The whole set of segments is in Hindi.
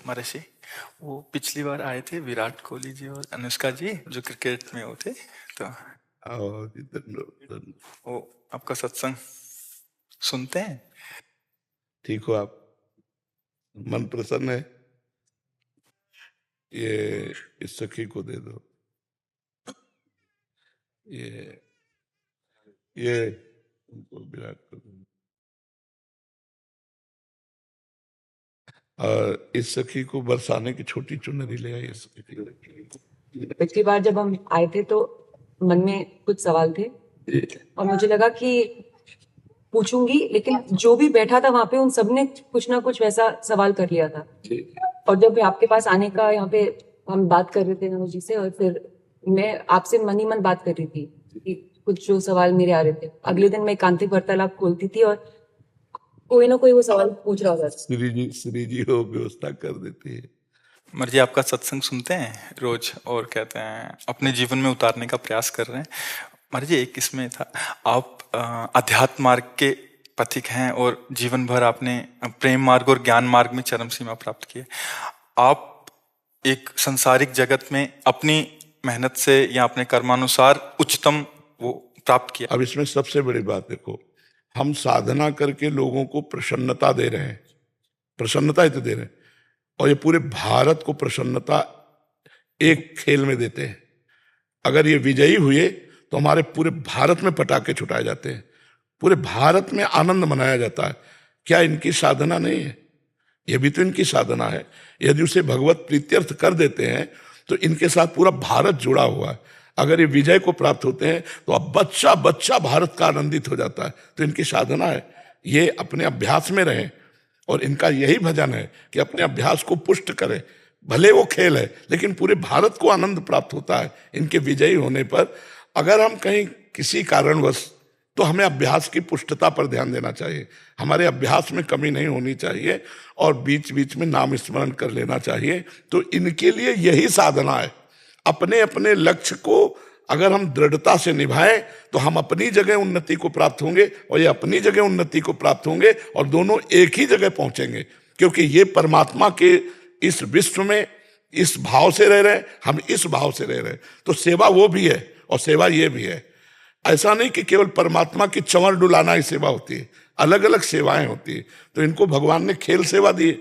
महर्षि, वो पिछली बार आए थे विराट कोहली जी और अनुष्का जी जो क्रिकेट में वो थे, तो आओ जी, धन्यवाद। वो आपका सत्संग सुनते हैं। ठीक हो आप? मन प्रसन्न है? ये इस सखी को दे दो। ये उनको विराट को दो। और इस सखी को बरसाने की छोटी चुनरी ले आई। पिछली बार जब हम आए थे तो मन में कुछ सवाल थे और मुझे लगा कि पूछूंगी, लेकिन जो भी बैठा था वहां पे उन सब ने कुछ ना कुछ वैसा सवाल कर लिया था। और जब आपके पास आने का यहाँ पे हम बात कर रहे थे नमो जी से, और फिर मैं आपसे मन ही मन बात कर रही थी कि कुछ जो सवाल मेरे आ रहे थे। अगले दिन मैं एकांतिक वार्तालाप खोलती थी और कोई ना कोई वो सवाल पूछ रहा था। श्री जी हो व्यवस्था कर देती है। मर्जी आपका सत्संग सुनते हैं रोज और कहते हैं अपने जीवन में उतारने का प्रयास कर रहे हैं। मर्जी एक इसमें था, आप अध्यात्म मार्ग के पथिक हैं और जीवन भर आपने प्रेम मार्ग और ज्ञान मार्ग में चरम सीमा प्राप्त की है। आप एक संसारिक जगत में अपनी मेहनत से या अपने कर्मानुसार उच्चतम वो प्राप्त किया। अब इसमें सबसे बड़ी बात देखो, हम साधना करके लोगों को प्रसन्नता दे रहे हैं, प्रसन्नता ही तो दे रहे हैं, और ये पूरे भारत को प्रसन्नता एक खेल में देते हैं। अगर ये विजयी हुए तो हमारे पूरे भारत में पटाखे छुटाए जाते हैं, पूरे भारत में आनंद मनाया जाता है। क्या इनकी साधना नहीं है? ये भी तो इनकी साधना है। यदि उसे भगवत प्रीत्यर्थ कर देते हैं तो इनके साथ पूरा भारत जुड़ा हुआ है। अगर ये विजय को प्राप्त होते हैं तो अब बच्चा बच्चा भारत का आनंदित हो जाता है। तो इनकी साधना है, ये अपने अभ्यास में रहें, और इनका यही भजन है कि अपने अभ्यास को पुष्ट करें। भले वो खेल है लेकिन पूरे भारत को आनंद प्राप्त होता है इनके विजयी होने पर। अगर हम कहीं किसी कारणवश, तो हमें अभ्यास की पुष्टता पर ध्यान देना चाहिए। हमारे अभ्यास में कमी नहीं होनी चाहिए और बीच बीच में नाम स्मरण कर लेना चाहिए। तो इनके लिए यही साधना है। अपने अपने लक्ष्य को अगर हम दृढ़ता से निभाएं तो हम अपनी जगह उन्नति को प्राप्त होंगे और ये अपनी जगह उन्नति को प्राप्त होंगे, और दोनों एक ही जगह पहुंचेंगे। क्योंकि ये परमात्मा के इस विश्व में इस भाव से रह रहे हैं, हम इस भाव से रह रहे हैं। तो सेवा वो भी है और सेवा ये भी है। ऐसा नहीं कि केवल परमात्मा की चंवर डुलाना ही सेवा होती है, अलग अलग सेवाएं होती है। तो इनको भगवान ने खेल सेवा दी।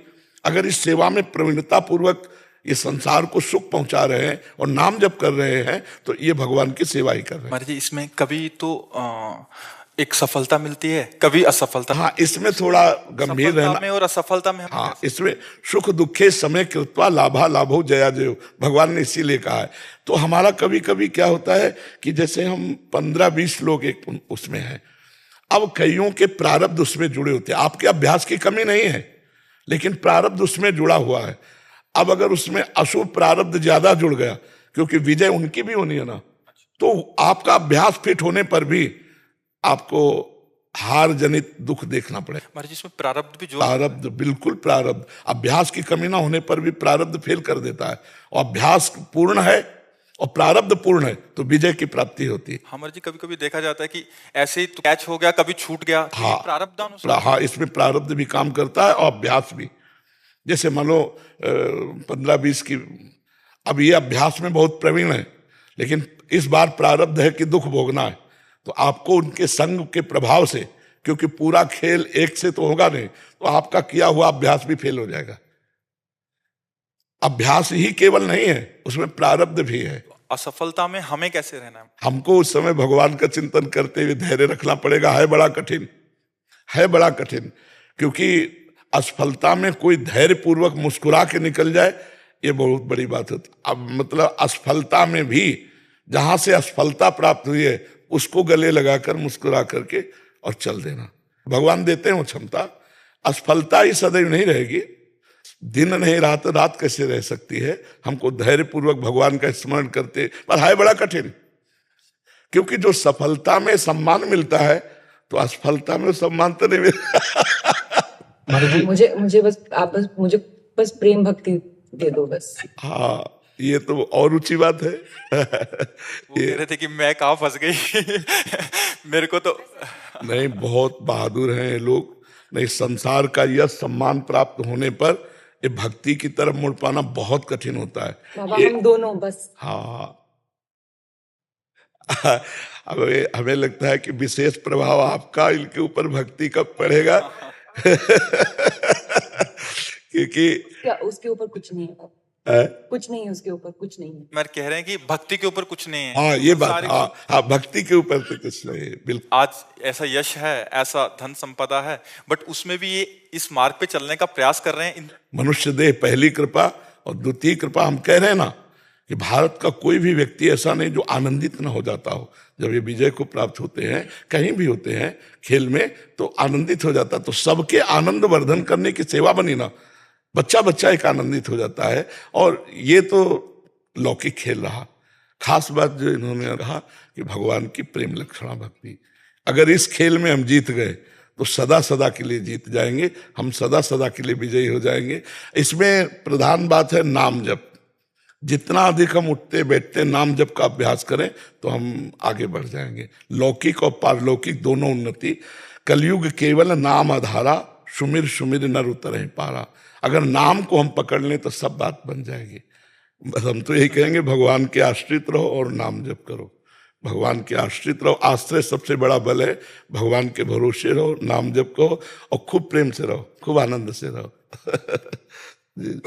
अगर इस सेवा में प्रवीणता पूर्वक ये संसार को सुख पहुंचा रहे हैं और नाम जप कर रहे हैं तो ये भगवान की सेवा ही कर रहे हैं। महाराज जी, इसमें कभी तो एक सफलता मिलती है, कभी असफलता। हाँ, इसमें थोड़ा गंभीर रहना में और असफलता में हाँ, इसमें सुख दुखे समय कृत्वा लाभा लाभो जया जयो, भगवान ने इसीलिए कहा है। तो हमारा कभी कभी क्या होता है कि जैसे हम 15-20 लोग एक उसमें हैं, अब कईयों के प्रारब्ध उसमें जुड़े होते हैं। आपके अभ्यास की कमी नहीं है लेकिन प्रारब्ध उसमें जुड़ा हुआ है। अब अगर उसमें अशुभ प्रारब्ध ज्यादा जुड़ गया, क्योंकि विजय उनकी भी होनी है ना, तो आपका अभ्यास फिट होने पर भी आपको हार जनित दुख देखना पड़ेगा। महाराज जी, इसमें प्रारब्ध भी प्रारब्ध, बिल्कुल प्रारब्ध। अभ्यास की कमी ना होने पर भी प्रारब्ध फेल कर देता है, और अभ्यास पूर्ण है और प्रारब्ध पूर्ण है तो विजय की प्राप्ति होती है। हमारे जी कभी कभी देखा जाता है कि ऐसे ही तो कैच हो गया, कभी छूट गया। हाँ, प्रारब्ध हाँ, इसमें प्रारब्ध भी काम करता है और अभ्यास भी। जैसे मान लो 15-20 की, अब ये अभ्यास में बहुत प्रवीण है लेकिन इस बार प्रारब्ध है कि दुख भोगना है, तो आपको उनके संग के प्रभाव से, क्योंकि पूरा खेल एक से तो होगा नहीं, तो आपका किया हुआ अभ्यास भी फेल हो जाएगा। अभ्यास ही केवल नहीं है, उसमें प्रारब्ध भी है। असफलता में हमें कैसे रहना है? हमको उस समय भगवान का चिंतन करते हुए धैर्य रखना पड़ेगा। है बड़ा कठिन, है बड़ा कठिन, क्योंकि असफलता में कोई धैर्य पूर्वक मुस्कुरा के निकल जाए, ये बहुत बड़ी बात होती। अब मतलब असफलता में भी जहां से असफलता प्राप्त हुई है उसको गले लगाकर मुस्कुरा करके और चल देना। भगवान देते हैं वो क्षमता। असफलता ही सदैव नहीं रहेगी, दिन नहीं रात, रात कैसे रह सकती है। हमको धैर्य पूर्वक भगवान का स्मरण करते, पर है बड़ा कठिन, क्योंकि जो सफलता में सम्मान मिलता है तो असफलता में सम्मान तो नहीं मिलता। मुझे बस आप मुझे बस प्रेम भक्ति दे दो बस। हाँ, ये तो और ऊंची बात है। वो कह रहे थे कि मैं कहाँ फंस गई। मेरे को तो नहीं, बहुत बहादुर हैं ये लोग। नहीं, संसार का यह सम्मान प्राप्त होने पर ये भक्ति की तरफ मुड़ पाना बहुत कठिन होता है। बाबा ये हम दोनों बस। हाँ हमें लगता है कि विशेष प्रभाव आपका इनके ऊपर भक्ति कब पड़ेगा क्योंकि क्या उसके ऊपर कुछ नहीं है? है? कुछ नहीं है उसके ऊपर, कुछ नहीं है। मैं कह रहे हैं कि भक्ति के ऊपर कुछ नहीं है। हाँ ये बात, सारे हाँ हाँ भक्ति के ऊपर तो कुछ नहीं है, बिल्कुल। आज ऐसा यश है, ऐसा धन संपदा है, बट उसमें भी ये इस मार्ग पे चलने का प्रयास कर रहे हैं। मनुष्य देह पहली कृपा और द्वितीय कृपा। हम कह रहे हैं ना कि भारत का कोई भी व्यक्ति ऐसा नहीं जो आनंदित न हो जाता हो जब ये विजय को प्राप्त होते हैं, कहीं भी होते हैं खेल में, तो आनंदित हो जाता। तो सबके आनंद वर्धन करने की सेवा बनी ना, बच्चा बच्चा एक आनंदित हो जाता है। और ये तो लौकिक खेल रहा। खास बात जो इन्होंने कहा कि भगवान की प्रेम लक्षणा भक्ति, अगर इस खेल में हम जीत गए तो सदा सदा के लिए जीत जाएंगे, हम सदा सदा के लिए विजयी हो जाएंगे। इसमें प्रधान बात है नाम जप। जितना अधिक हम उठते बैठते नाम जप का अभ्यास करें तो हम आगे बढ़ जाएंगे। लौकिक और पारलौकिक दोनों उन्नति। कलयुग केवल नाम आधारा, सुमिर सुमिर नर उतरहि पारा। अगर नाम को हम पकड़ लें तो सब बात बन जाएगी। बस हम तो यही कहेंगे भगवान के आश्रित रहो और नाम जप करो, भगवान के आश्रित रहो। आश्रय सबसे बड़ा बल है। भगवान के भरोसे रहो, नाम जप करो और खूब प्रेम से रहो, खूब आनंद से रहो जी।